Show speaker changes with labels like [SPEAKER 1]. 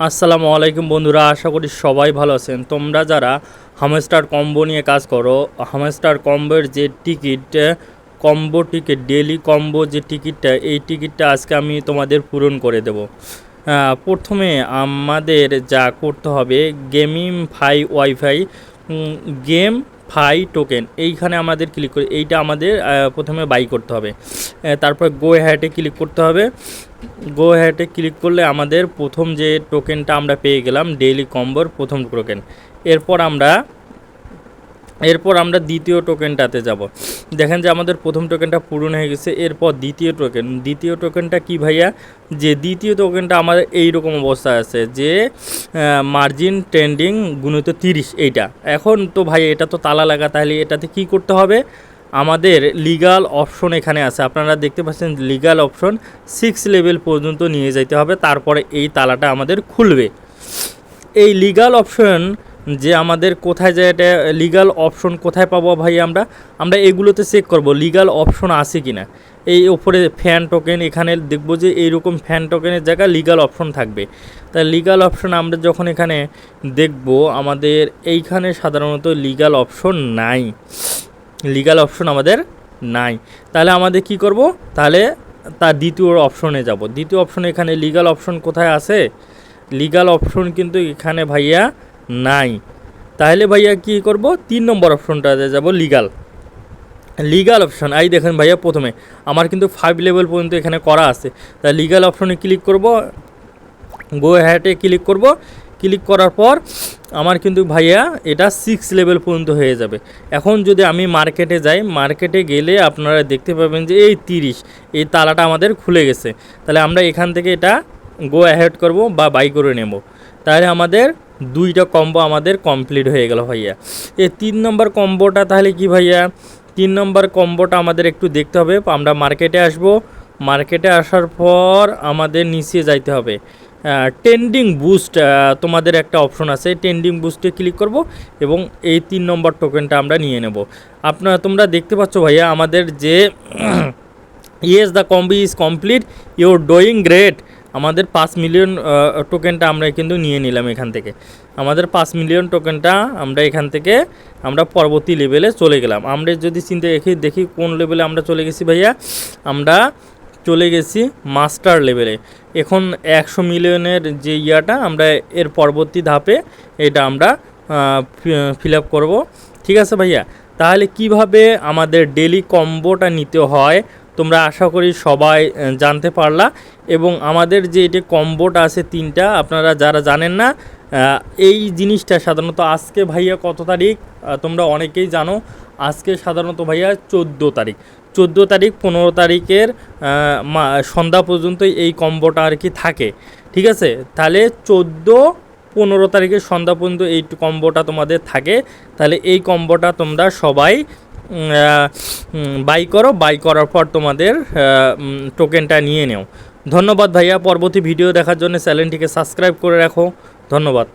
[SPEAKER 1] আসসালামু আলাইকুম বন্ধুরা, আশা করি সবাই ভালো আছেন। তোমরা যারা হামস্টার কম্বো নিয়ে কাজ করো, হামস্টার কম্বোর যে ticket, combo ticket, daily combo যে টিকিটটা, এই টিকিটটা আজকে আমি তোমাদের পূরণ করে দেব। প্রথমে আমাদের যা করতে হবে, gaming fi wifi game fi token, এইখানে আমাদের ক্লিক করে এইটা আমাদের প্রথমে বাই করতে হবে। তারপর গো হ্যাটে ক্লিক করতে হবে। গো হ্যাটে ক্লিক করলে আমাদের প্রথম যে টোকেনটা আমরা পেয়ে গেলাম, ডেইলি কম্বোর প্রথম টোকেন। এরপর আমরা দ্বিতীয় টোকেনটাতে যাব। দেখেন যে আমাদের প্রথম টোকেনটা পূরণ হয়ে গেছে। এরপর দ্বিতীয় টোকেনটা কি ভাইয়া, যে দ্বিতীয় টোকেনটা আমাদের এইরকম অবস্থায় আছে যে মার্জিন ট্রেন্ডিং গুণিত 30, এইটা। এখন তো ভাই এটা তো তালা লাগা, তাহলে এটাতে কি করতে হবে, আমাদের লিগাল অপশন এখানে আছে, আপনারা দেখতে পাচ্ছেন লিগাল অপশন 6 লেভেল পর্যন্ত নিয়ে যেতে হবে, তারপরে এই তালাটা আমাদের খুলবে। এই লিগাল অপশন যে আমাদের কোথায় যায়, এটা লিগাল অপশন কোথায় পাবো ভাই, আমরা এগুলোতে চেক করব লিগাল অপশন আছে কি না। এই ওপরে ফ্যান টোকেন, এখানে দেখব যে এইরকম ফ্যান টোকেনের জায়গায় লিগাল অপশন থাকবে। তাই লিগাল অপশন আমরা যখন এখানে দেখব, আমাদের এইখানে সাধারণত লিগাল অপশন নাই, লিগাল অপশন আমাদের নাই। তাহলে আমাদের কি করব, তাহলে তার দ্বিতীয় অপশনে যাব। দ্বিতীয় অপশনে এখানে লিগাল অপশন কোথায় আছে, লিগাল অপশন কিন্তু এখানে ভাইয়া নাই। তাহলে ভাইয়া কি করব, 3 নম্বর অপশনটাতে যাব, লিগাল অপশন। এই দেখেন ভাইয়া, প্রথমে আমার কিন্তু 5 লেভেল পর্যন্ত এখানে করা আছে। তাই লিগাল অপশনে ক্লিক করব, গো হ্যাটে ক্লিক করব। ক্লিক করার পর আমার কিন্তু ভাইয়া এটা 6 লেভেল পর্যন্ত হয়ে যাবে। এখন যদি আমি মার্কেটে যাই, মার্কেটে গেলে আপনারা দেখতে পাবেন যে এই 30, এই তালাটা আমাদের খুলে গেছে। তাহলে আমরা এখান থেকে এটা গো অ্যাহেড করব বা বাই করে নেব। তাহলে আমাদের 2টা কম্বো আমাদের কমপ্লিট হয়ে গেল ভাইয়া। এই 3 নম্বর কম্বোটা তাহলে কি ভাইয়া, 3 নম্বর কম্বোটা আমাদের একটু দেখতে হবে। আমরা মার্কেটে আসব, মার্কেটে আসার পর আমাদের নিচে যাইতে হবে। ট্রেন্ডিং বুস্ট তোমাদের একটা অপশন আছে, ট্রেন্ডিং বুস্টে ক্লিক করব এবং এই 3 নম্বর টোকেনটা আমরা নিয়ে নেব। তোমরা দেখতে পাচ্ছ ভাইয়া, আমাদের যে yes the combo is complete, your doing great, আমাদের 5 মিলিয়ন টোকেনটা আমরা কিন্তু নিয়ে নিলাম এখান থেকে। আমাদের 5 মিলিয়ন টোকেনটা আমরা এখান থেকে আমরা পরবর্তী লেভেলে চলে গেলাম। আমরা যদি চিন্তা দেখি কোন লেভেলে আমরা চলে গেছি ভাইয়া, আমরা চলে গেছি মাস্টার লেভেলে। এখন 100 মিলিয়নের যে ইয়াটা, আমরা এর পরবর্তী ধাপে এটা আমরা ফিল আপ করবো। ঠিক আছে ভাইয়া, তাহলে কিভাবে আমাদের ডেলি কম্বোটা নিতে হয় তোমরা আশা করি সবাই জানতে পারলা। এবং আমাদের যে এটি কম্বোটা আছে 3টা, আপনারা যারা জানেন না এই জিনিসটা সাধারণত আজকে ভাইয়া কত তারিখ, তোমরা অনেকেই জানো, আজকে সাধারণত ভাইয়া 14 তারিখ। 14 তারিখ 15 তারিখের সন্ধ্যা পর্যন্ত এই কম্বোটা আর কি থাকে। ঠিক আছে, তাহলে 14-15 তারিখের সন্ধ্যা পর্যন্ত এই কম্বোটা তোমাদের থাকে। তাহলে এই কম্বোটা তোমরা সবাই বাই করো, বাই করার পর তোমাদের টোকেনটা নিয়ে নেও। ধন্যবাদ ভাইয়া, পরবর্তী ভিডিও দেখার জন্য চ্যানেলটিকে সাবস্ক্রাইব করে রাখো। ধন্যবাদ।